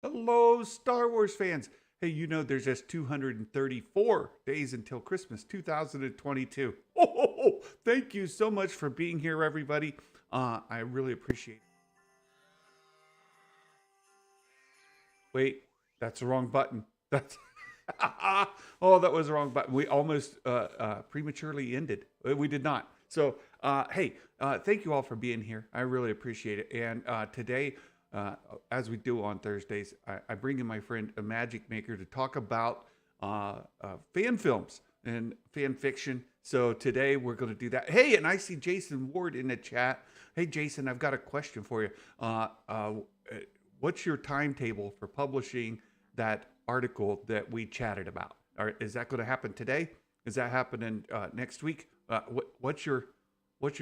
Hello, Star Wars fans. Hey, there's just 234 days until Christmas 2022. Thank you so much for being here, everybody. I really appreciate it. Wait, that's the wrong button. That's oh, that was the wrong button. We almost prematurely ended. We did not. So, hey, thank you all for being here. I really appreciate it. And today, as we do on Thursdays, I bring in my friend Imagic Maker to talk about fan films and fan fiction. So today we're going to do that. Hey, and I see Jason Ward in the chat. Hey, Jason, I've got a question for you. What's your timetable for publishing that article that we chatted about? Is that going to happen today? Is that happening next week? What's your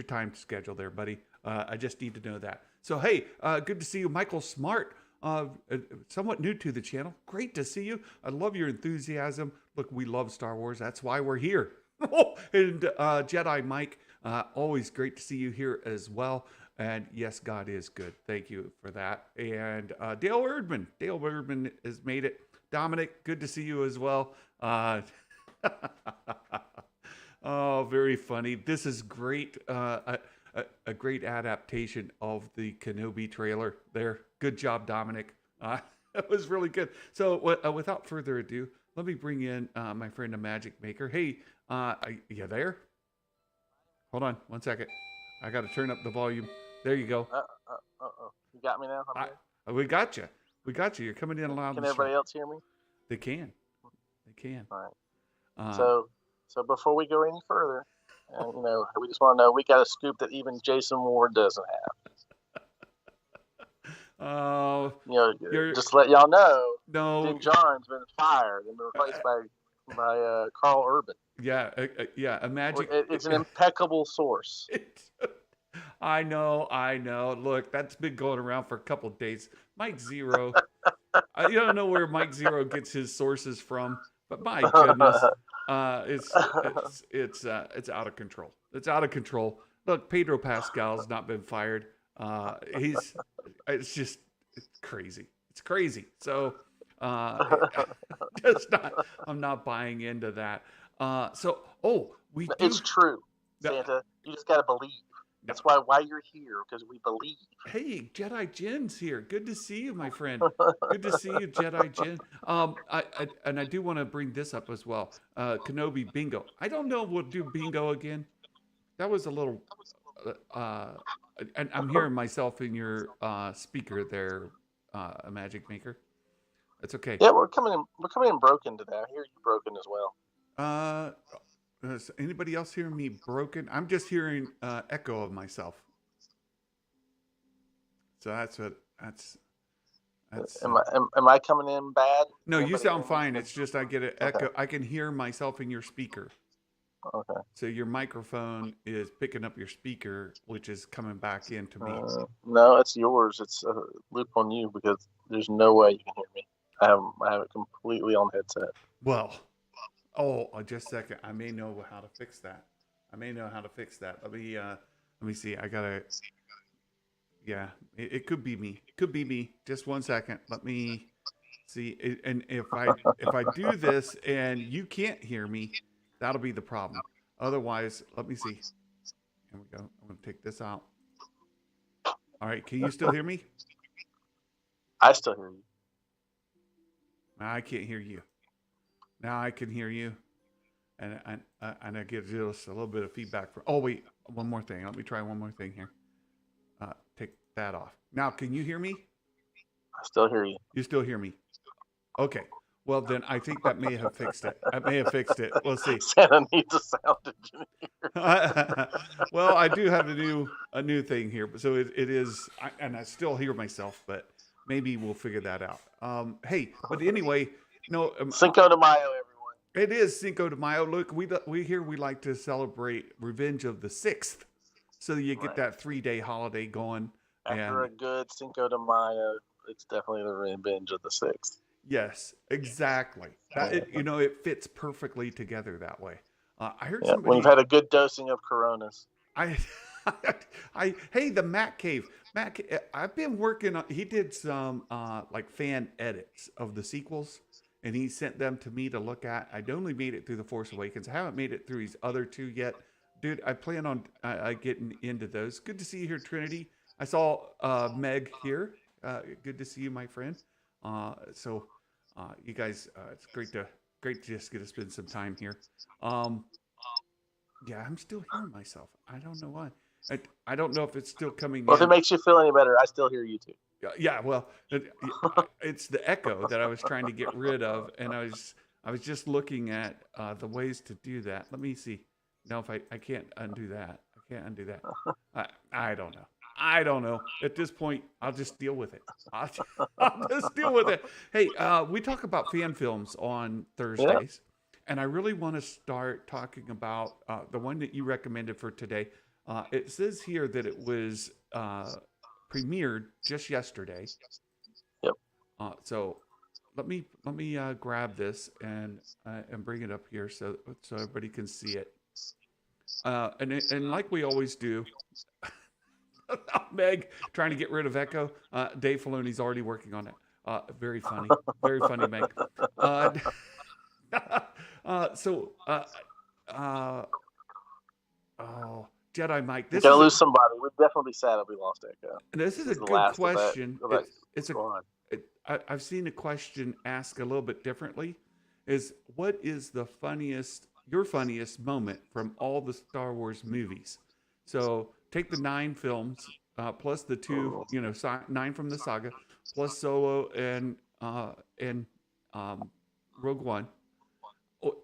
time schedule there, buddy? I just need to know that. So, hey, good to see you, Michael Smart. Somewhat new to the channel. Great to see you. I love your enthusiasm. Look, we love Star Wars. That's why we're here. And Jedi Mike, always great to see you here as well. And yes, God is good. Thank you for that. And Dale Erdman. Dale Erdman has made it. Dominic, good to see you as well. Oh, very funny. This is great. A great adaptation of the Kenobi trailer there. Good job, Dominic. That was really good. So without further ado, let me bring in my friend Imagic Maker. Hey, you there? Hold on 1 second. I got to turn up the volume. There you go. You got me now? We got you. We got you. You're coming in loud. Can everybody else hear me? They can. They can. All right. So before we go any further, and we just want to know, we got a scoop that even Jason Ward doesn't have. Oh, just to let y'all know. No, Jim John's been fired and been replaced by Carl Urban. Yeah, Imagic. It's an impeccable source. I know. Look, that's been going around for a couple of days. Mike Zero. I don't know where Mike Zero gets his sources from, but my goodness, it's out of control. It's out of control. Look, Pedro Pascal's not been fired. It's crazy. It's crazy. So, I'm not buying into that. It's true, Santa. You just got to believe. That's why you're here, because we believe. Hey, Jedi Jin's here. Good to see you, my friend. Good to see you, Jedi Jin. I do want to bring this up as well. Kenobi bingo. I don't know if we'll do bingo again. That was a little. And I'm hearing myself in your speaker there, Imagic Maker. It's okay. Yeah, we're coming in broken today. I hear you broken as well. Is anybody else hearing me broken? I'm just hearing echo of myself. So that's. Am I coming in bad? No, you sound fine. It's just I get an echo. I can hear myself in your speaker. Okay. So your microphone is picking up your speaker, which is coming back into me. No, it's yours. It's a loop on you, because there's no way you can hear me. I have it completely on headset. Well. Just a second. I may know how to fix that. Let me see. I gotta. Yeah, it could be me. It could be me. Just 1 second. Let me see. And if I do this and you can't hear me, that'll be the problem. Otherwise, let me see. Here we go. I'm gonna take this out. All right. Can you still hear me? I still hear you. I can't hear you. Now I can hear you, and I get just a little bit of feedback from. Oh wait, one more thing. Let me try one more thing here. Take that off. Now, can you hear me? I still hear you. You still hear me? Okay. Well, then I think that may have fixed it. We'll see. Santa needs a sound engineer. Well, I do have a new thing here, so it is, and I still hear myself, but maybe we'll figure that out. Hey, but anyway. No, Cinco de Mayo, everyone. It is Cinco de Mayo. Look, we like to celebrate Revenge of the 6th, so you get that 3-day holiday going. After a good Cinco de Mayo, it's definitely the Revenge of the 6th. Yes, exactly. It fits perfectly together that way. I heard when you've had a good dosing of Coronas. Hey, the Matt Cave. I've been working on. He did some like fan edits of the sequels, and he sent them to me to look at. I'd only made it through the Force Awakens. I haven't made it through his other two yet, dude. I plan on getting into those. Good to see you here, Trinity. I saw Meg here. Good to see you, my friend. You guys, it's great to just get to spend some time here. Um, yeah, I'm still hearing myself. I don't know why. I don't know if it's still coming Well, if it in. makes you feel any better, I still hear you too. Yeah, well, it's the echo that I was trying to get rid of, and I was just looking at the ways to do that. Let me see. No, if I can't undo that. I can't undo that. I don't know. I don't know. At this point, I'll just deal with it. I'll just deal with it. Hey, we talk about fan films on Yeah. Thursdays, and I really want to start talking about the one that you recommended for today. It says here that it was premiered just yesterday. Yep. So let me grab this and bring it up here so everybody can see it. And like we always do, Meg trying to get rid of Echo. Dave Filoni's already working on it. Very funny, Meg. Uh, so, oh, Jedi Mike, You're gonna lose somebody. We'd definitely be sad if we lost Echo. this is a This is the good last of that- question. of that It's a squad. I've seen a question asked a little bit differently. Is what is your funniest moment from all the Star Wars movies? So take the 9 films plus the 2, 9 from the saga, plus Solo and Rogue One.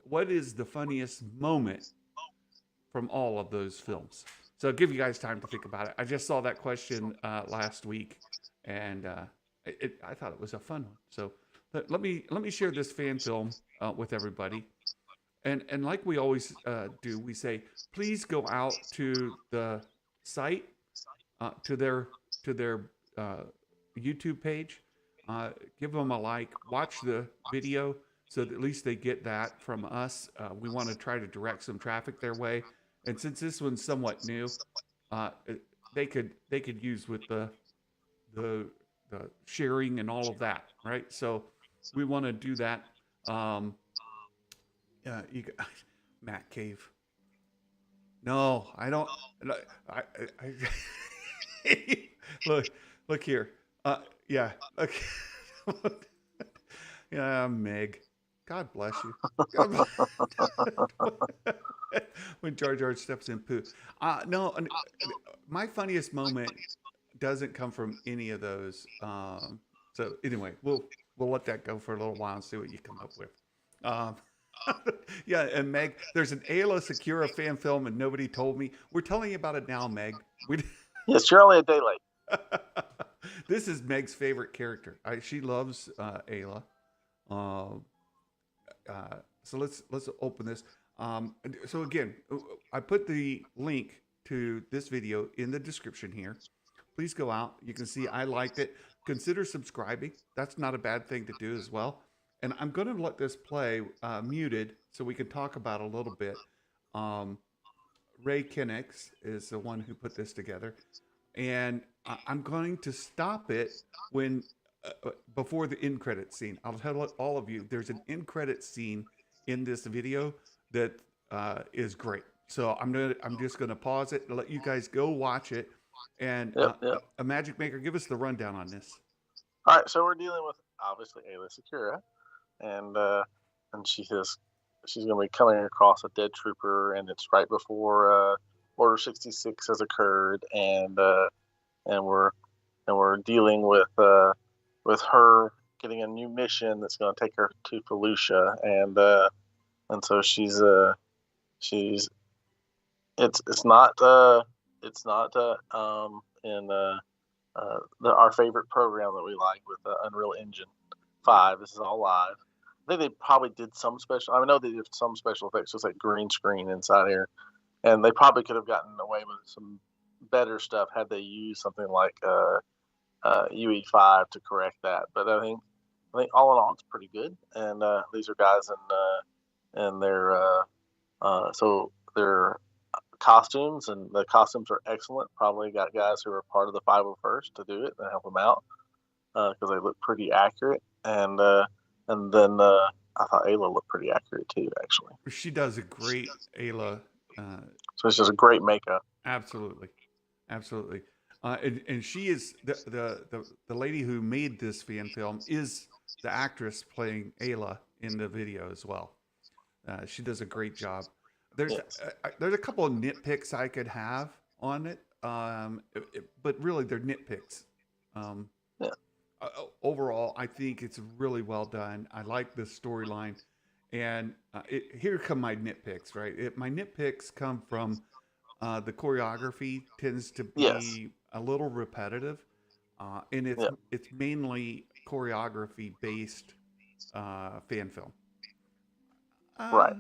What is the funniest moment from all of those films? So I'll give you guys time to think about it. I just saw that question last week, and I thought it was a fun one. So let me share this fan film with everybody. And like we always do, we say, please go out to the site, to their YouTube page, give them a like, watch the video, so that at least they get that from us. We want to try to direct some traffic their way, and since this one's somewhat new, they could use with the sharing and all of that, right? So we want to do that. Matt Cave. No, I don't. Look here. Yeah. Okay. Yeah, Meg. God bless you. When Jar Jar steps in poo. No, my funniest moment doesn't come from any of those. So anyway, we'll let that go for a little while and see what you come up with. Yeah, and Meg, there's an Ayla Secura fan film, and nobody told me. We're telling you about it now, Meg. Yes, you're only a day late. This is Meg's favorite character. She loves Ayla. So let's open this. So again, I put the link to this video in the description here. Please go out. You can see I liked it. Consider subscribing. That's not a bad thing to do as well. And I'm going to let this play muted so we can talk about it a little bit. Ray Kinnex is the one who put this together. And I'm going to stop it when before the end credit scene. I'll tell all of you, there's an end credit scene in this video that is great. So I'm just gonna pause it and let you guys go watch it. And a Magic Maker, give us the rundown on this. All right, so we're dealing with obviously Ayla Secura, and she says she's gonna be coming across a dead trooper, and it's right before Order 66 has occurred, and we're dealing with her getting a new mission that's going to take her to Felucia, and so she's it's not in our favorite program that we like with Unreal Engine 5. This is all live. I think they probably did some special. I know they did some special effects, just like green screen inside here, and they probably could have gotten away with some better stuff had they used something like UE5 to correct that. But I think all in all, it's pretty good. And these are guys in their so they're costumes, and the costumes are excellent. Probably got guys who are part of the 501st to do it and help them out because they look pretty accurate. And then I thought Ayla looked pretty accurate too, actually. She does a great Ayla. So it's just a great makeup. Absolutely, absolutely. And she is the lady who made this fan film is the actress playing Ayla in the video as well. She does a great job. There's there's a couple of nitpicks I could have on it, but really they're nitpicks. Overall, I think it's really well done. I like the storyline, and here come my nitpicks. Right, my nitpicks come from the choreography tends to be a little repetitive, and it's mainly choreography based fan film. Right.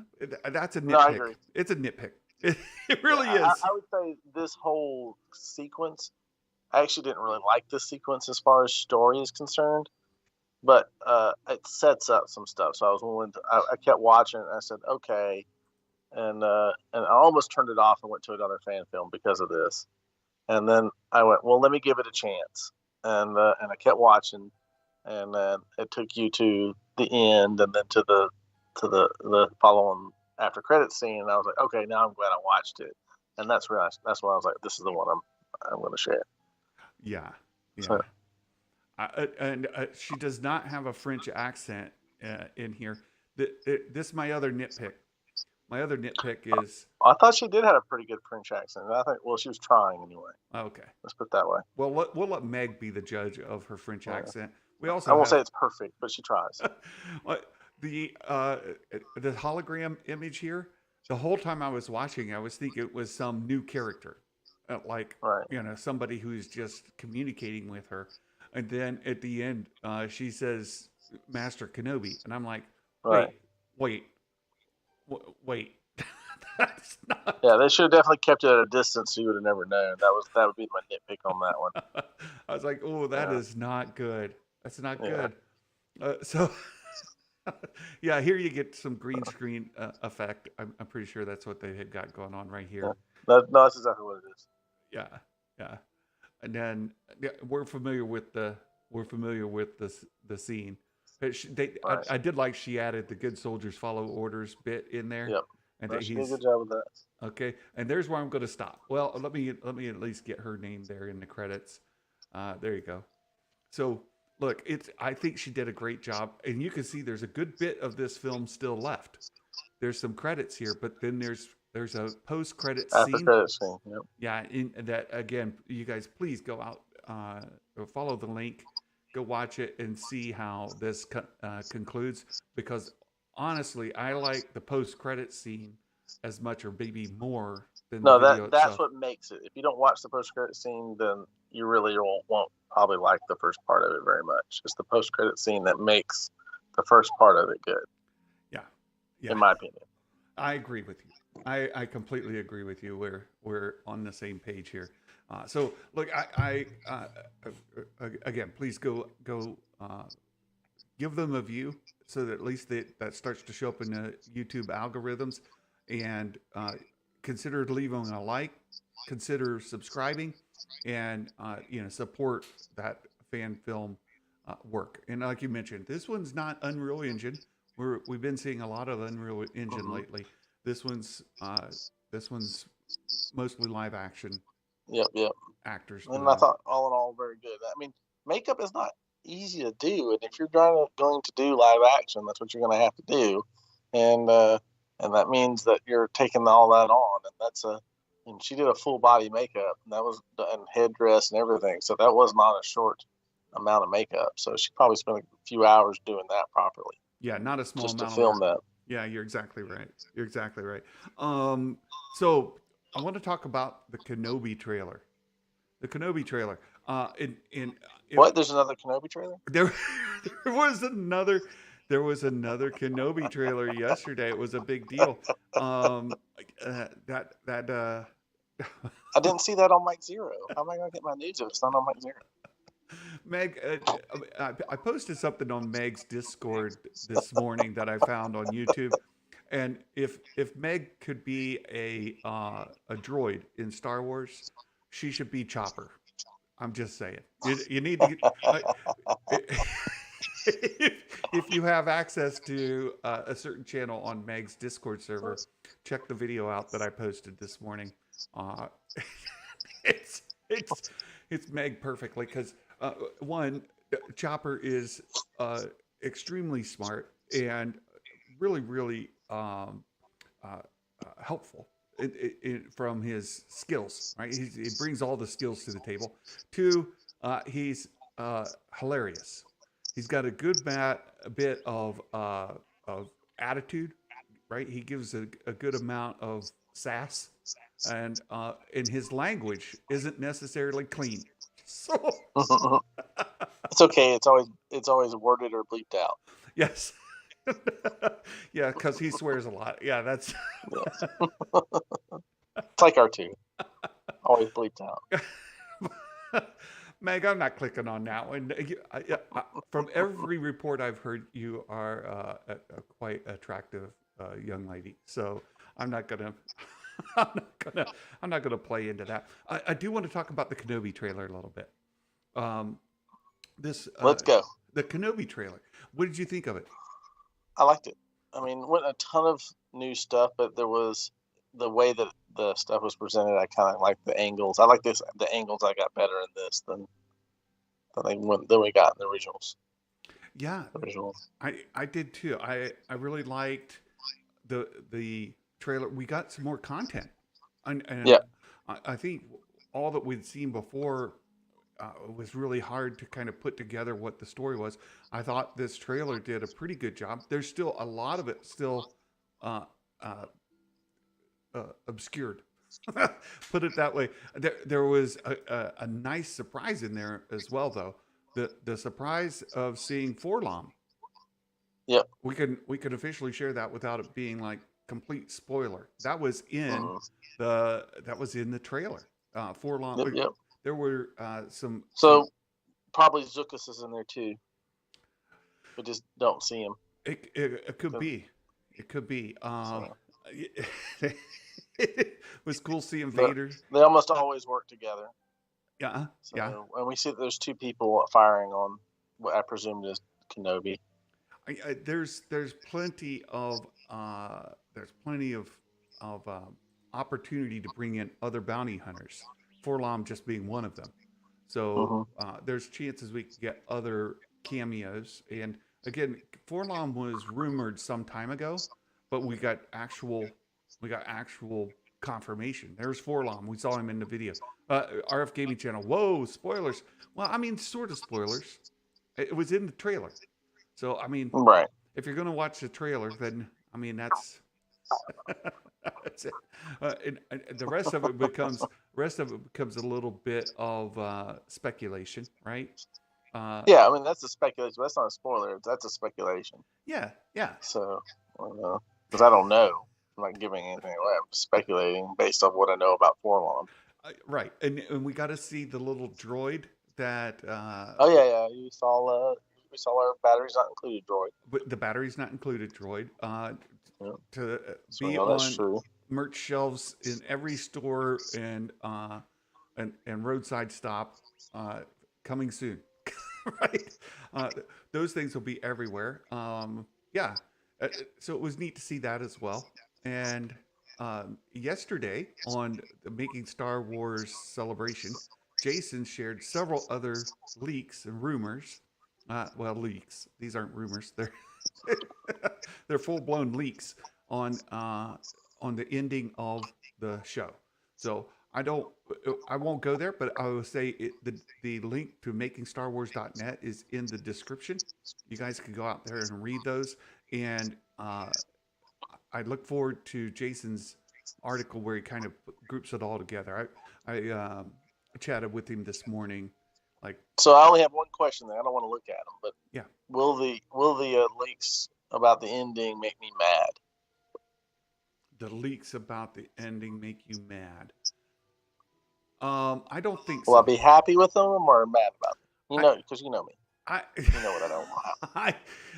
That's a nitpick. No, I agree. It's a nitpick. It really is. I would say this whole sequence, I actually didn't really like this sequence as far as story is concerned, but it sets up some stuff. So I was willing to, I kept watching it and I said, okay. And I almost turned it off and went to another fan film because of this. And then I went, well, let me give it a chance. And I kept watching, and then it took you to the end and then to the following after credits scene, and I was like, okay, now I'm glad I watched it, and that's why I was like, this is the one I'm going to share. Yeah. So. And she does not have a French accent in here. This is my other nitpick. My other nitpick is I thought she did have a pretty good French accent. I think she was trying anyway. Okay, let's put it that way. Well, we'll let Meg be the judge of her French accent. We also I won't say it's perfect, but she tries. The hologram image here, the whole time I was watching, I was thinking it was some new character, somebody who's just communicating with her. And then at the end, she says, Master Kenobi. And I'm like, wait. That's not... Yeah, they should have definitely kept it at a distance so you would have never known. That would be my nitpick on that one. I was like, oh, that is not good. That's not good. So... yeah, here you get some green screen effect. I'm pretty sure that's what they had got going on right here. No, that's exactly what it is. Yeah. And then we're familiar with the scene. I did like she added the good soldiers follow orders bit in there. Yep. And she did a good job with that. Okay, and there's where I'm going to stop. Well, let me at least get her name there in the credits. There you go. So. Look, I think she did a great job, and you can see there's a good bit of this film still left. There's some credits here, but then there's a post-credit scene. After-credit scene, yep. Yeah, that again, you guys please go out, follow the link, go watch it, and see how this concludes. Because honestly, I like the post-credit scene as much, or maybe more than the video that's itself. what makes it. If you don't watch the post-credit scene, then you really won't probably like the first part of it very much. It's the post-credit scene that makes the first part of it good. Yeah. In my opinion. I agree with you. I completely agree with you. We're on the same page here. So look, I again, please go give them a view so that at least that starts to show up in the YouTube algorithms, and consider leaving a like, consider subscribing, and support that fan film work. And like you mentioned, this one's not Unreal Engine. We've been seeing a lot of Unreal Engine lately. This one's mostly live action. Yep. Actors. And I thought all in all very good. I mean, makeup is not easy to do, and if you're going to do live action, that's what you're going to have to do, and that means that you're taking all that on, and she did a full body makeup, and that was and headdress and everything, so that was not a short amount of makeup. So she probably spent a few hours doing that properly. Yeah, not a small just amount to film that. Yeah, you're exactly right. So I want to talk about the Kenobi trailer. There's another Kenobi trailer? There was another Kenobi trailer yesterday. It was a big deal. I didn't see that on Mike Zero. How am I going to get my news if it's not on Mike Zero? Meg, I posted something on Meg's Discord this morning that I found on YouTube, And if Meg could be a droid in Star Wars, she should be Chopper. I'm just saying. You need to. If you have access to a certain channel on Meg's Discord server, check the video out that I posted this morning. Uh, it's it's it's Meg perfectly because one, Chopper is extremely smart and really helpful from his skills. Right, he brings all the skills to the table. Two, he's hilarious. He's got a good bit of attitude. Right, he gives a good amount of sass, and his language isn't necessarily clean. So it's okay. It's always worded or bleeped out. yes. Yeah, because he swears a lot. Yeah, that's Yes. It's like R2. Always bleeped out. Meg, I'm not clicking on that one. From every report I've heard, you are a quite attractive young lady. So I'm not gonna, I'm not gonna play into that. I do want to talk about the Kenobi trailer a little bit. Let's go. The Kenobi trailer. What did you think of it? I liked it. I mean, wasn't a ton of new stuff, but there was the way that the stuff was presented. I kind of liked the angles. I like this. The angles I got better in this than we got in the originals. Yeah, I did too. I really liked the trailer. We got some more content, and Yeah. I think all that we'd seen before was really hard to kind of put together what the story was. I thought this trailer did a pretty good job. There's still a lot of it still obscured. Put it that way. There was a nice surprise in there as well, though. The surprise of seeing Forlom. Yep. We can officially share that without it being like complete spoiler. That was in the trailer. Forlom. Yep. There were some. So probably Zuckus is in there too. We just don't see him. It could be. It could be. It was cool seeing Vader. They almost always work together. Yeah. So, Yeah. And we see that there's two people firing on what I presume is Kenobi. There's plenty of opportunity to bring in other bounty hunters. Forlom just being one of them. So there's chances we could get other cameos. And again, Forlom was rumored some time ago, but we got actual confirmation. There's Forlom. We saw him in the video. RF Gaming Channel. Whoa, spoilers. Well, I mean, sort of spoilers. It was in the trailer. So, I mean, right. If you're going to watch the trailer, then, I mean, that's it. And the rest of it becomes a little bit of speculation, right? Yeah, I mean, that's a speculation. That's not a spoiler. That's a speculation. Yeah. So, because I don't know. I'm not giving anything away. I'm speculating based off what I know about Forlom. Right, and we got to see the little droid that. Oh yeah. We saw our batteries not included droid. But the battery's not included droid. To So be that's on true. merch shelves in every store and roadside stop, coming soon. Right, those things will be everywhere. Yeah, so it was neat to see that as well. And yesterday on the Making Star Wars celebration, Jason shared several other leaks and rumors. Leaks. These aren't rumors. They're full-blown leaks on the ending of the show. So I won't go there, but I will say the link to makingstarwars.net is in the description. You guys can go out there and read those. And I look forward to Jason's article where he kind of groups it all together. I chatted with him this morning. So I only have one question there. I don't want to look at them, but yeah, will the leaks about the ending make me mad? The leaks about the ending make you mad? I don't think so. Will I be happy with them or mad about them? Because you know me. You know what I don't want.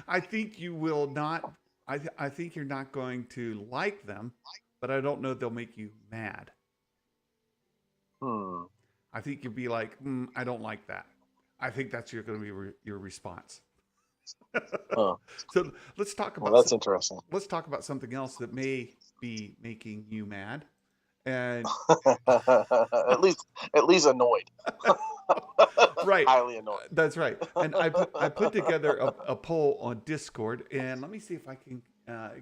I think you will not I think you're not going to like them, but I don't know they'll make you mad. Hmm. I think you'll be like, I don't like that. I think that's going to be your response. Huh. So let's talk Well, about that's interesting. let's talk about something else that may be making you mad. And At least annoyed. right, Highly annoyed. that's right. And I put together a poll on Discord, and let me see if I can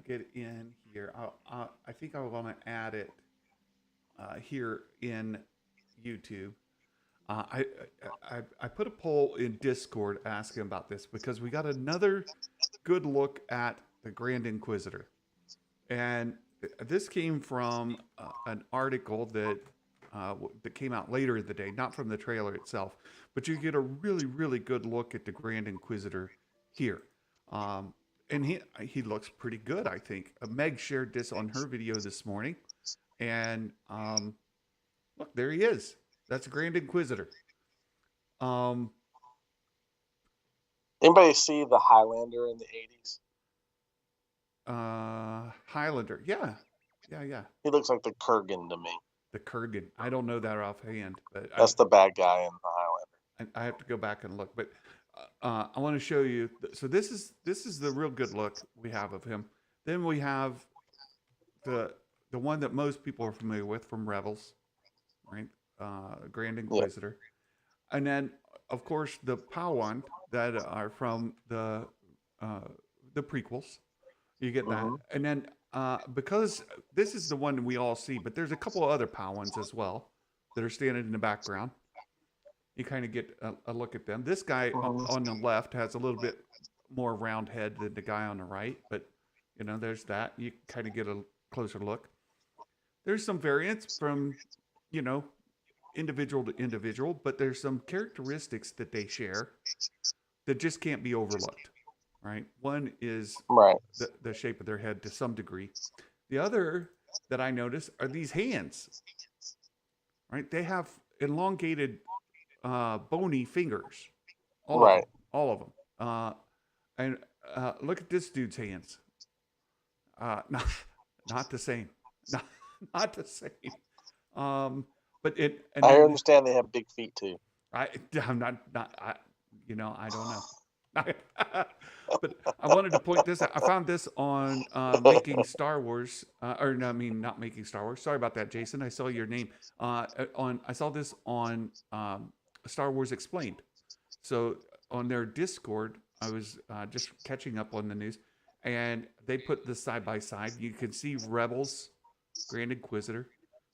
get in here. I think I want to add it here in YouTube. Uh, I, I put a poll in Discord asking about this because we got another good look at the Grand Inquisitor, and this came from an article that came out later in the day, not from the trailer itself, but you get a really good look at the Grand Inquisitor here. And he looks pretty good, I think. Meg shared this on her video this morning, and look, there he is. That's Grand Inquisitor. Um, Anybody see the Highlander in the 80s? Highlander. Yeah. Yeah. He looks like the Kurgan to me. The Kurgan. I don't know that offhand, but That's the bad guy in the Highlander. I have to go back and look. But I want to show you. So this is the real good look we have of him. Then we have the one that most people are familiar with from Rebels, right? Grand Inquisitor, and then of course the Padawan that are from the prequels. You get that, and then because this is the one we all see, but there's a couple of other Padawans as well that are standing in the background. You kind of get a look at them. This guy on the left has a little bit more round head than the guy on the right, but there's that. You kind of get a closer look. There's some variance from individual to individual, but there's some characteristics that they share that just can't be overlooked. Right. One is the shape of their head to some degree. The other that I notice are these hands. Right. They have elongated, bony fingers. All of them. And look at this dude's hands. Not the same. Not the same. But it. And I understand they have big feet too. I'm not. I don't know. But I wanted to point this out. I found this on Making Star Wars, not Making Star Wars. Sorry about that, Jason. I saw your name. I saw this on Star Wars Explained. So on their Discord, I was just catching up on the news, and they put this side by side. You can see Rebels, Grand Inquisitor,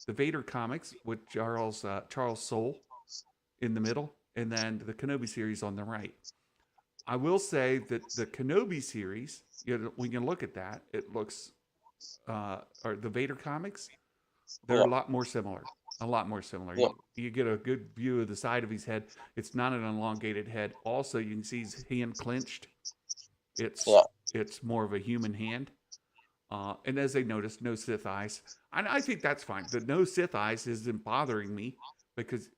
the Vader comics with Charles Soule in the middle, and then the Kenobi series on the right. I will say that the Kenobi series, when you look at that, it looks, or the Vader comics, they're a lot more similar. Yeah. You get a good view of the side of his head. It's not an elongated head. Also, you can see his hand clenched. It's more of a human hand. And as they noticed, no Sith eyes. And I think that's fine. The no Sith eyes isn't bothering me because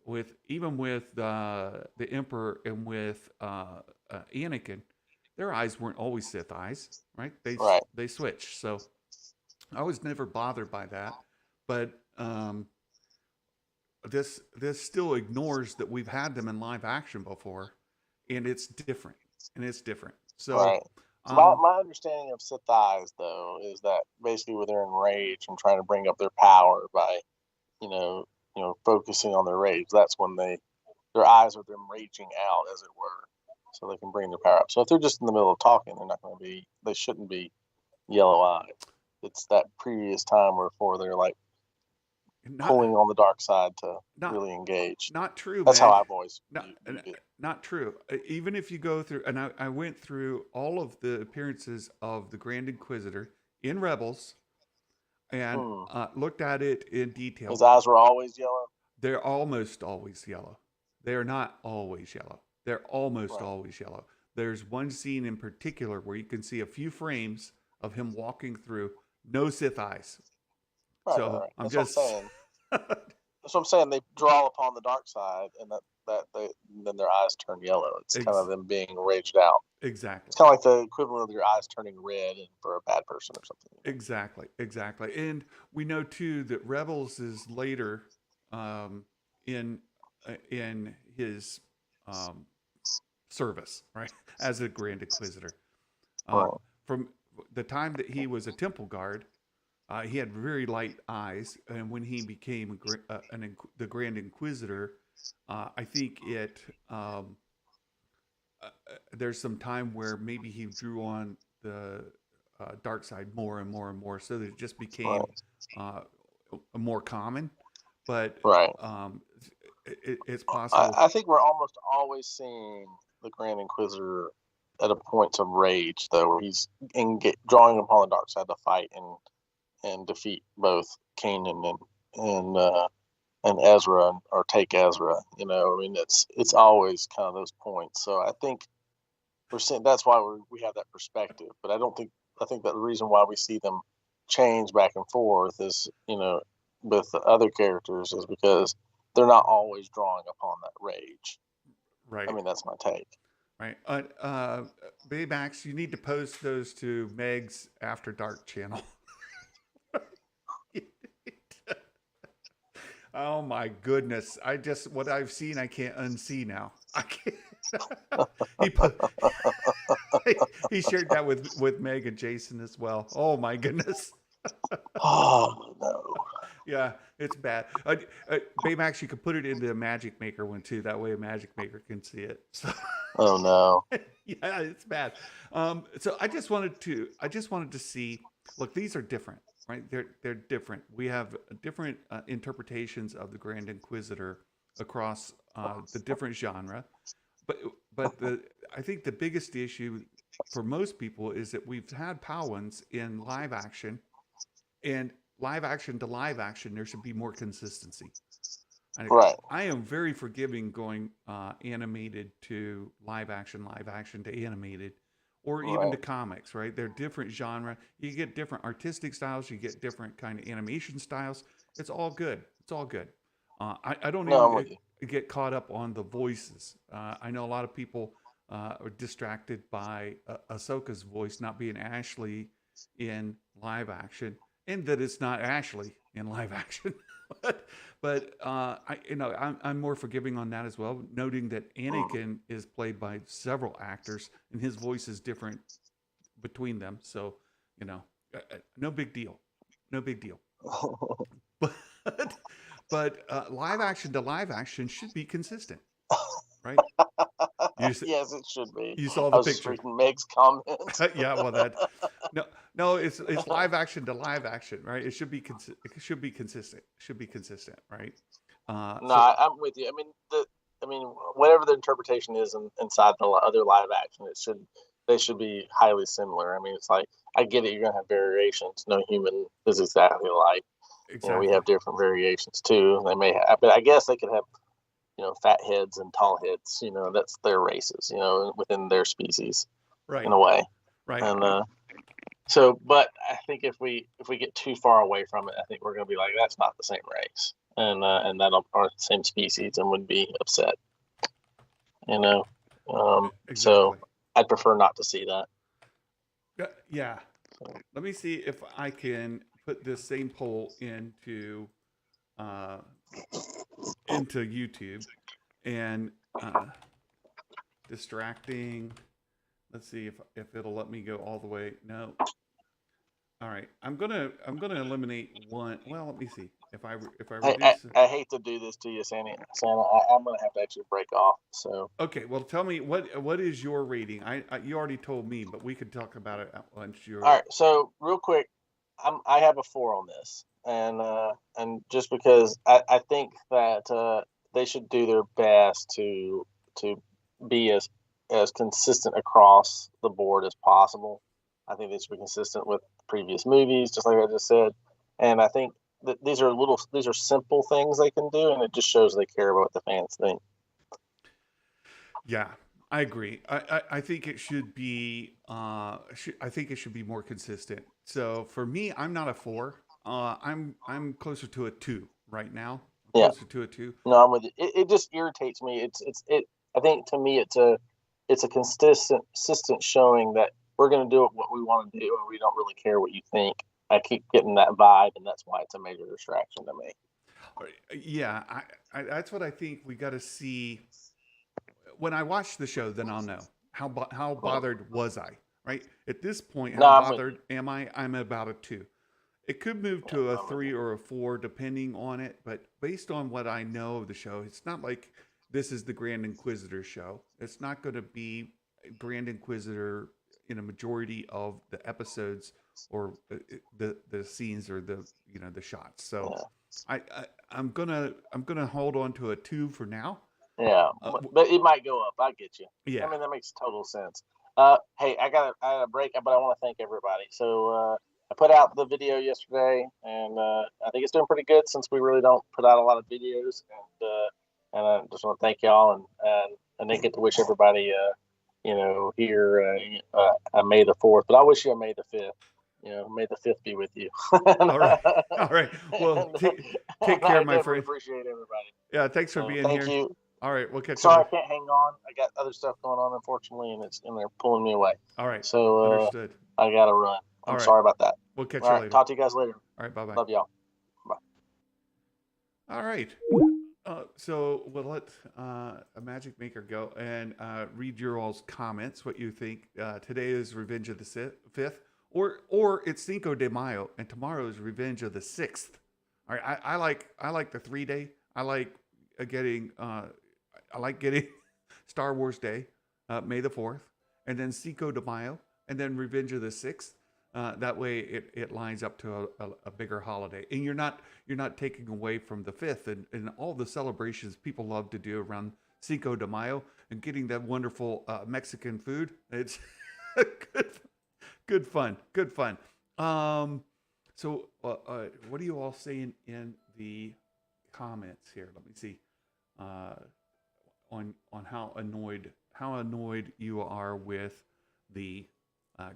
even with the Emperor and with Anakin, their eyes weren't always Sith eyes, right? They switch. So I was never bothered by that. But this still ignores that we've had them in live action before, and it's different. So my understanding of Sith eyes, though, is that basically when they're enraged and trying to bring up their power by, focusing on their rage, that's when their eyes are them raging out, as it were, so they can bring their power up. So if they're just in the middle of talking, they shouldn't be yellow-eyed. It's that previous time before they're like pulling on the dark side to really engage. Not true. That's man. how I've always not true. Even if you go through, and I went through all of the appearances of the Grand Inquisitor in Rebels, and looked at it in detail. His eyes were always yellow? They're almost always yellow. They're not always yellow. They're almost always yellow. There's one scene in particular where you can see a few frames of him walking through, no Sith eyes. I'm just saying. That's what I'm saying. They draw upon the dark side, and then their eyes turn yellow. It's kind Ex- of them being raged out. exactly. It's kind of like the equivalent of your eyes turning red for a bad person or something. Exactly. And we know too that Rebels is later um, in in his um, service, right, as a Grand Inquisitor. Uh, Right. from the time that he was a temple guard, he had very light eyes, and when he became the Grand Inquisitor, I think there's some time where maybe he drew on the dark side more and more and more, so that it just became Right. uh, more common. But Right. um, it's possible. I think we're almost always seeing the Grand Inquisitor at a point of rage, though, where he's drawing upon the dark side to fight and defeat both Kanan and Ezra, or take Ezra. I mean, it's always kind of those points. So I think we're seeing that's why we have that perspective. But I think that the reason why we see them change back and forth is, with the other characters, is because they're not always drawing upon that rage. Right. I mean, that's my take. Right. Baymax, you need to post those to Meg's After Dark channel. Oh my goodness! What I've seen, I can't unsee now. I can't. he put, he shared that with Meg and Jason as well. Oh my goodness. Oh no. Yeah, it's bad. Baymax, you could put it into a Magic Maker one too. That way, a Magic Maker can see it. So. Oh no. Yeah, it's bad. So I just wanted to see. Look, these are different, right? They're different. We have different interpretations of the Grand Inquisitor across the different genre. But I think the biggest issue for most people is that we've had Powans in live action, and live action to live action, there should be more consistency. Right. I am very forgiving going animated to live action to animated, or even to Right. comics. Right? They're different genre. You get different artistic styles. You get different kind of animation styles. It's all good. It's all good. I don't No, I'm even with you. get caught up on the voices. I know a lot of people are distracted by Ahsoka's voice not being Ashley in live action, and that it's not Ashley in live action. but I'm more forgiving on that as well, noting that Anakin is played by several actors and his voice is different between them. So, no big deal, no big deal. But live action to live action should be consistent, right? Yes, it should be. You saw I the was just picture. reading Meg's comment. Yeah, well, no, it's live action to live action, right? It should be consistent. Should be consistent, right? No, I'm with you. I mean, whatever the interpretation is inside the other live action, they should be highly similar. I mean, it's like, I get it. You're gonna have variations. No human is exactly alike. We exactly. have different variations too. They may have, but I guess they could have, fat heads and tall heads. That's their races. Within their species, in Right, a way. right. And but I think if we get too far away from it, I think we're going to be like, that's not the same race, and that'll are the same species, and would be upset. So Exactly. I'd prefer not to see that. Yeah. Let me see if I can put this same poll uh, into YouTube, and distracting. Let's see if it'll let me go all the way. No. All right. I'm gonna eliminate one. Well, let me see if I reduce. I hate to do this to you, Santa. I'm going to have to actually break off. So Okay. Well, tell me what is your rating? You already told me, but we could talk about it once you're. all right. So real quick, I have a 4 on this, and just because I think that they should do their best to be as consistent across the board as possible. I think they should be consistent with previous movies, just like I just said. And I think that these are simple things they can do, and it just shows they care about what the fans think. Yeah, I agree. I think it should be. I think it should be more consistent. So for me, I'm not a 4. I'm closer to a 2 right now. Yeah. closer to a 2. No, I'm with you. It just irritates me. It. I think to me, it's a consistent showing that we're going to do what we want to do, and we don't really care what you think. I keep getting that vibe, and that's why it's a major distraction to me. Yeah, that's what I think we got to see. When I watch the show, then I'll know how bothered was I, right? At this point, No, how I'm with you. bothered am I? I'm about a 2. It could move Yeah, to a I'm with 3 you. or a 4 depending on it, but based on what I know of the show, it's not like this is the Grand Inquisitor show. It's not going to be Grand Inquisitor in a majority of the episodes or the scenes or the shots. So Yeah. I'm gonna hold on to a 2 for now. Yeah, Uh, but it might go up. I get you. I yeah. mean, that makes total sense. Hey, I got a break, but I want to thank everybody. So I put out the video yesterday, and I think it's doing pretty good since we really don't put out a lot of videos. And I just want to thank y'all, and then get to wish everybody, here a May the 4th. But I wish you a May the 5th. May the 5th be with you. and, All right. All right. Well, and, take and care, I my definitely friend. appreciate everybody. Yeah. Thanks for So being thank here. you. All right. We'll catch you Sorry, later. I can't hang on. I got other stuff going on, unfortunately, and they're pulling me away. All right. So Understood. I gotta run. All I'm right. sorry about that. We'll catch All you right, later. talk to you guys later. All right. Bye bye. Love y'all. Bye. All right. So we'll let Magic Maker go and read your all's comments. What you think? Today is Revenge of the 5th, or it's Cinco de Mayo, and tomorrow is Revenge of the 6th. All right. I like the 3-day. I like getting Star Wars Day, May the 4th, and then Cinco de Mayo, and then Revenge of the 6th. That way, it lines up to a bigger holiday, and you're not taking away from the 5th and all the celebrations people love to do around Cinco de Mayo and getting that wonderful Mexican food. It's good fun. Good fun. So what are you all saying in the comments here? Let me see. On how annoyed you are with the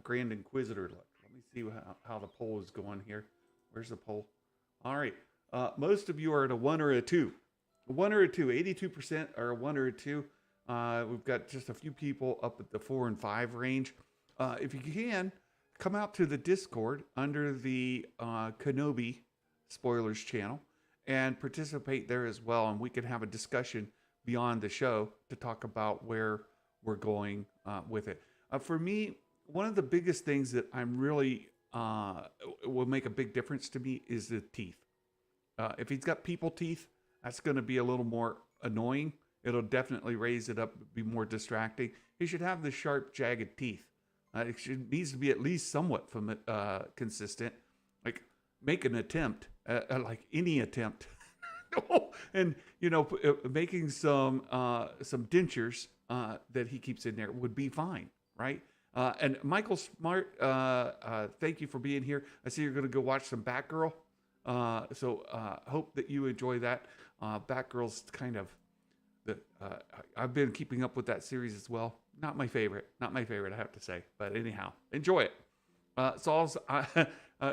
Grand Inquisitor look. Let me see how the poll is going here. Where's the poll? All right. Most of you are at a 1 or a 2. A 1 or a 2. 82% are a 1 or a 2. We've got just a few people up at the 4 and 5 range. If you can, come out to the Discord under the Kenobi spoilers channel and participate there as well. And we can have a discussion beyond the show to talk about where we're going with it. For me, one of the biggest things that I'm really will make a big difference to me is the teeth. If he's got people teeth, that's going to be a little more annoying. It'll definitely raise it up, be more distracting. He should have the sharp, jagged teeth. It needs to be at least somewhat consistent. Like, make an attempt, like any attempt. And making some dentures that he keeps in there would be fine, right? And Michael Smart, thank you for being here. I see you're going to go watch some Batgirl, so hope that you enjoy that. Batgirl's kind of I've been keeping up with that series as well. Not my favorite, I have to say, but anyhow, enjoy it.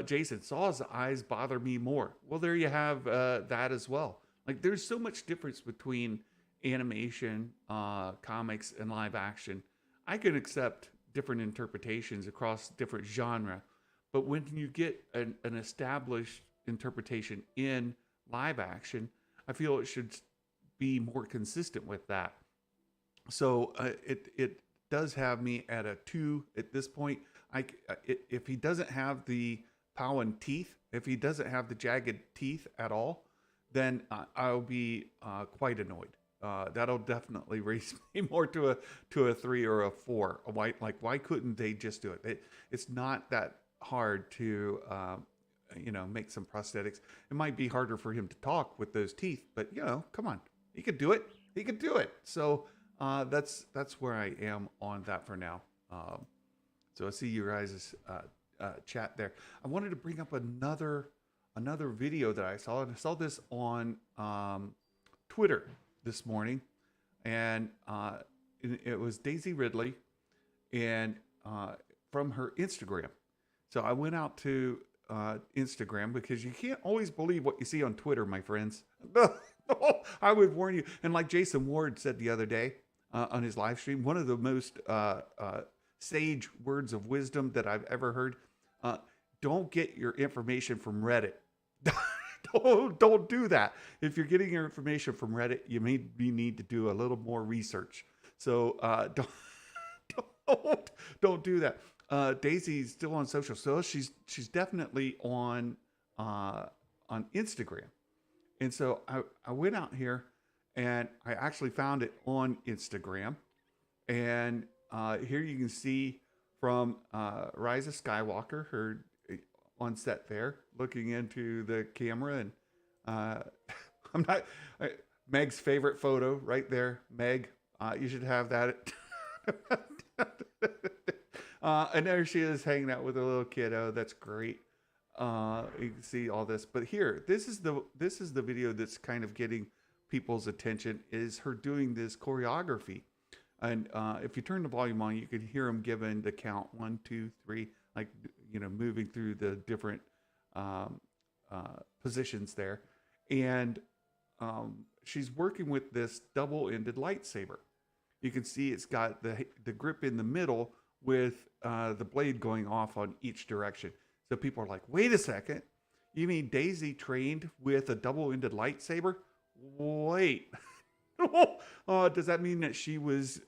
Jason, Saul's eyes bother me more. Well, there you have that as well. Like, there's so much difference between animation, comics, and live action. I can accept different interpretations across different genre, but when you get an established interpretation in live action, I feel it should be more consistent with that. So it does have me at a 2 at this point. If he doesn't have the pow and teeth, if he doesn't have the jagged teeth at all, then I'll be quite annoyed. That'll definitely raise me more to a 3 or a 4. Why couldn't they just do it? It's not that hard to make some prosthetics. It might be harder for him to talk with those teeth, but come on, he could do it. He could do it. So that's where I am on that for now. So I see you guys' chat there. I wanted to bring up another video that I saw, and I saw this on Twitter this morning, and it was Daisy Ridley, and from her Instagram. So I went out to Instagram, because you can't always believe what you see on Twitter, my friends. I would warn you. And like Jason Ward said the other day on his live stream, one of the most sage words of wisdom that I've ever heard: don't get your information from Reddit. Don't do that. If you're getting your information from Reddit, you maybe need to do a little more research. So don't do that. Daisy's still on social, so she's definitely on Instagram. And so I went out here and I actually found it on Instagram. And here you can see from Rise of Skywalker, her on set there, looking into the camera. And I'm not Meg's favorite photo right there. Meg, you should have that. And there she is hanging out with a little kiddo. That's great. You can see all this, but here, this is the video that's kind of getting people's attention, is her doing this choreography. And if you turn the volume on, you can hear him giving the count 1, 2, 3, like, moving through the different positions there. And she's working with this double-ended lightsaber. You can see it's got the grip in the middle with the blade going off on each direction. So people are like, wait a second, you mean Daisy trained with a double-ended lightsaber? Wait. Does that mean that she was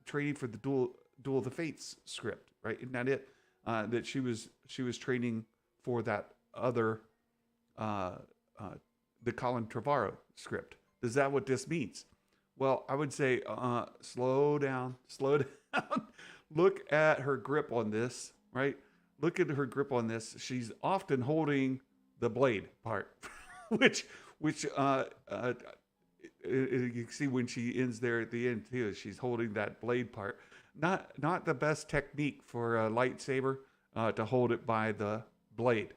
training for the Duel of the Fates script, right? Isn't that it? That she was training for that other, the Colin Trevorrow script. Is that what this means? Well, I would say, slow down. Look at her grip on this, right? Look at her grip on this. She's often holding the blade part, which you can see when she ends there at the end too. She's holding that blade part. Not the best technique for a lightsaber to hold it by the blade.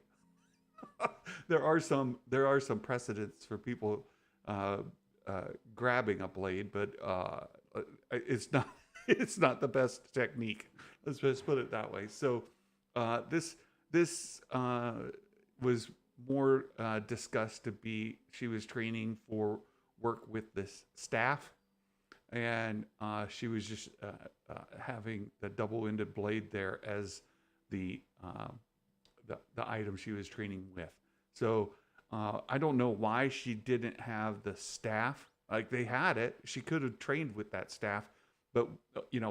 There are some precedents for people grabbing a blade, but it's not the best technique. Let's just put it that way. So this was more discussed to be, she was training for work with this staff, and she was just having the double-ended blade there as the item she was training with. So I don't know why she didn't have the staff. Like, they had it. She could have trained with that staff, but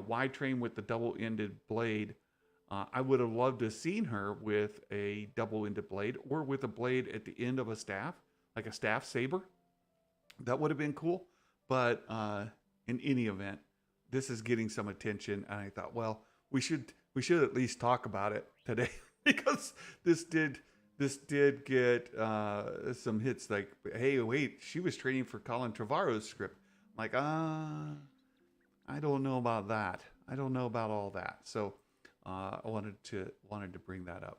why train with the double-ended blade? I would have loved to have seen her with a double-ended blade, or with a blade at the end of a staff, like a staff saber. That would have been cool. But in any event, this is getting some attention, and I thought, well, we should at least talk about it today because this did get some hits. Like, hey, wait, she was training for Colin Trevorrow's script. I'm like, I don't know about that. I don't know about all that. So I wanted to bring that up.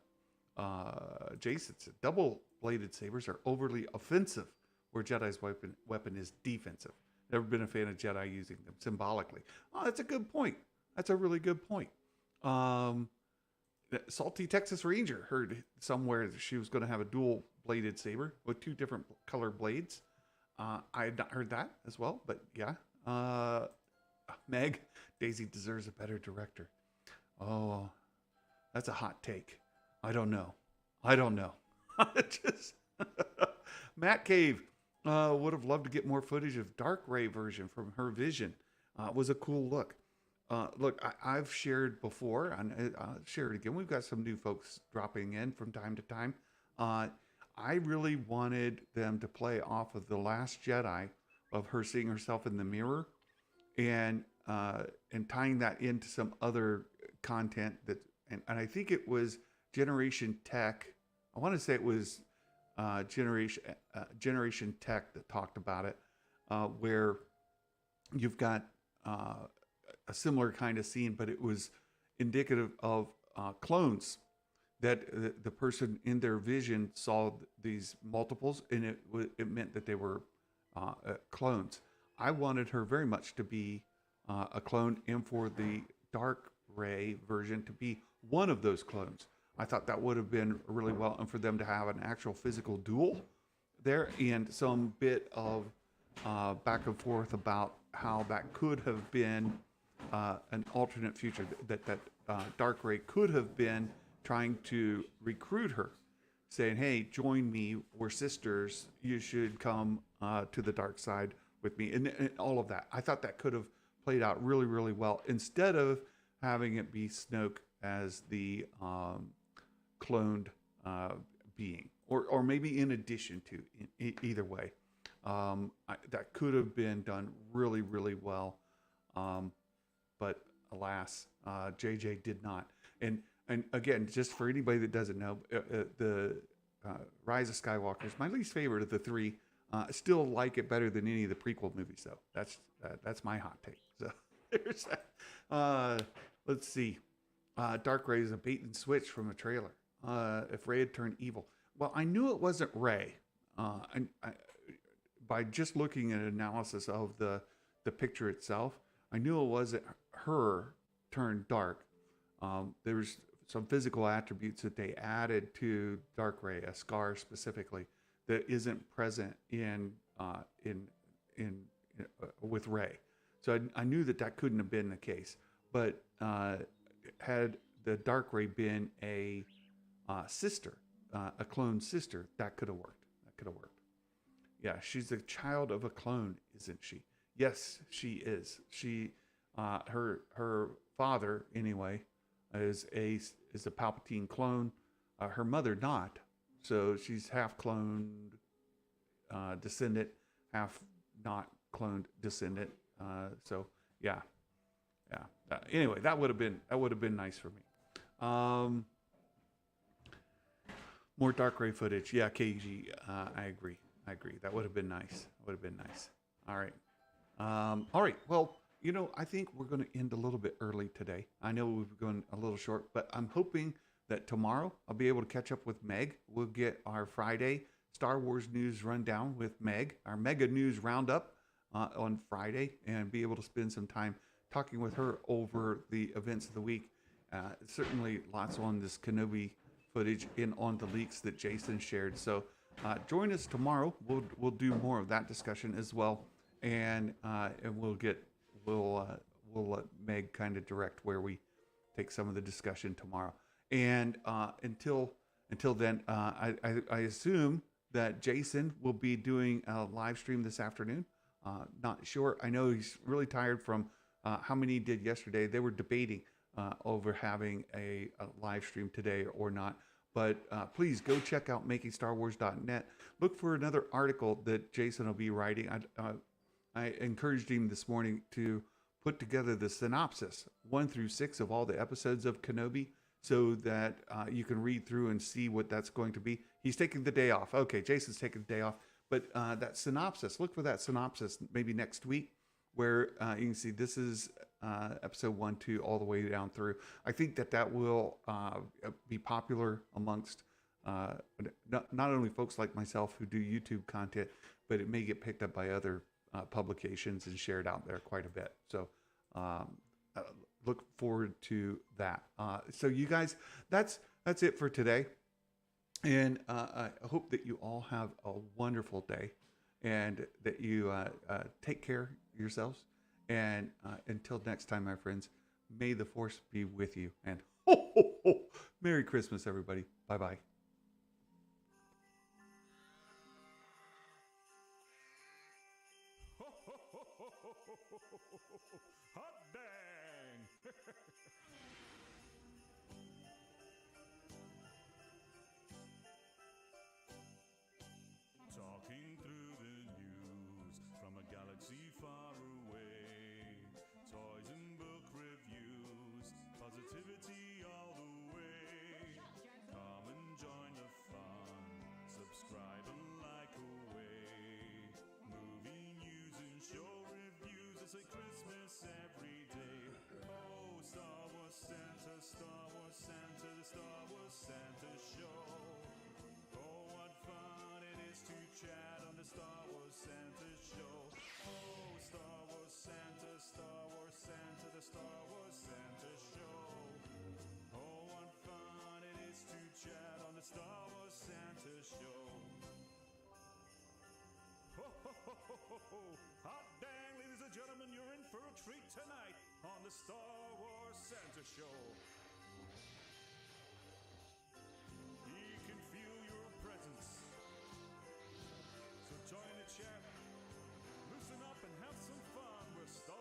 Jason said, double-bladed sabers are overly offensive, where Jedi's weapon is defensive. Never been a fan of Jedi using them symbolically. Oh, that's a good point. That's a really good point. Salty Texas Ranger heard somewhere that she was going to have a dual-bladed saber with 2 different color blades. I had not heard that as well, but yeah. Meg, Daisy deserves a better director. Oh, that's a hot take. I don't know. Just Matt Cave would have loved to get more footage of Dark Ray version from her vision. It was a cool look. Look, I've shared before, and I'll share it again. We've got some new folks dropping in from time to time. I really wanted them to play off of The Last Jedi, of her seeing herself in the mirror, and tying that into some other content and I think it was Generation Tech. I want to say it was Generation Tech that talked about it, where you've got a similar kind of scene, but it was indicative of clones, that the person in their vision saw these multiples, and it meant that they were clones. I wanted her very much to be a clone, and for the Dark Ray version to be one of those clones. I thought that would have been really well, and for them to have an actual physical duel, there, and some bit of back and forth about how that could have been an alternate future, that Dark Ray could have been trying to recruit her, saying, "Hey, join me. We're sisters. You should come to the dark side with me," and all of that. I thought that could have played out really, really well instead of having it be Snoke as the cloned being, or maybe in addition to. Either way, that could have been done really, really well, but alas, JJ did not. And again, just for anybody that doesn't know, the Rise of Skywalker is my least favorite of the three. I still like it better than any of the prequel movies, though. That's my hot take. So there's that. Let's see. Dark Ray is a bait and switch from a trailer. If Ray had turned evil, well, I knew it wasn't Ray. By just looking at an analysis of the picture itself, I knew it wasn't her turned dark. There was some physical attributes that they added to Dark Ray, a scar specifically, that isn't present in with Ray. So I knew that couldn't have been the case. But had the Dark Ray been a sister, a clone sister, that could have worked. Yeah, she's a child of a clone, isn't she? Yes, she is. She, her father anyway, is a Palpatine clone. Her mother not. So she's half cloned descendant, half not cloned descendant. So yeah. Anyway, that would have been nice for me. More Dark Ray footage. Yeah, KG. I agree. That would have been nice. All right. All right. Well, I think we're going to end a little bit early today. I know we've gone a little short, but I'm hoping that tomorrow I'll be able to catch up with Meg. We'll get our Friday Star Wars news rundown with Meg, our mega news roundup on Friday, and be able to spend some time talking with her over the events of the week. Certainly lots on this Kenobi footage and on the leaks that Jason shared. So join us tomorrow. We'll do more of that discussion as well, and we'll let Meg kind of direct where we take some of the discussion tomorrow. And until then, I assume that Jason will be doing a live stream this afternoon. Not sure. I know he's really tired from how many he did yesterday. They were debating over having a live stream today or not. But please go check out makingstarwars.net. Look for another article that Jason will be writing. I encouraged him this morning to put together the synopsis 1 through 6 of all the episodes of Kenobi, so that you can read through and see what that's going to be. He's taking the day off. Okay, Jason's taking the day off. But that synopsis, look for that synopsis maybe next week, where you can see this is episode 1, 2, all the way down through. I think that will be popular amongst not only folks like myself who do YouTube content, but it may get picked up by other publications and shared out there quite a bit. So look forward to that. So you guys, that's it for today. And I hope that you all have a wonderful day, and that you take care of yourselves. And until next time, my friends, may the Force be with you. And Merry Christmas, everybody. Bye-bye. Hot dang! Talking through the news from a galaxy far away. Toys and book reviews, positivity all the way. Come and join the fun, subscribe and like away. Movie news and show reviews, it's like Christmas every day. Oh, Star Wars Santa, Star Wars Santa, the Star Wars Santa Show. Oh, what fun it is to chat on the Star Wars Santa Show. Oh, Star Wars Santa, Star Wars Santa, the Star Wars Santa Show. Oh, what fun it is to chat on the Star Wars Santa Show. for a treat tonight on the Star Wars Santa Show.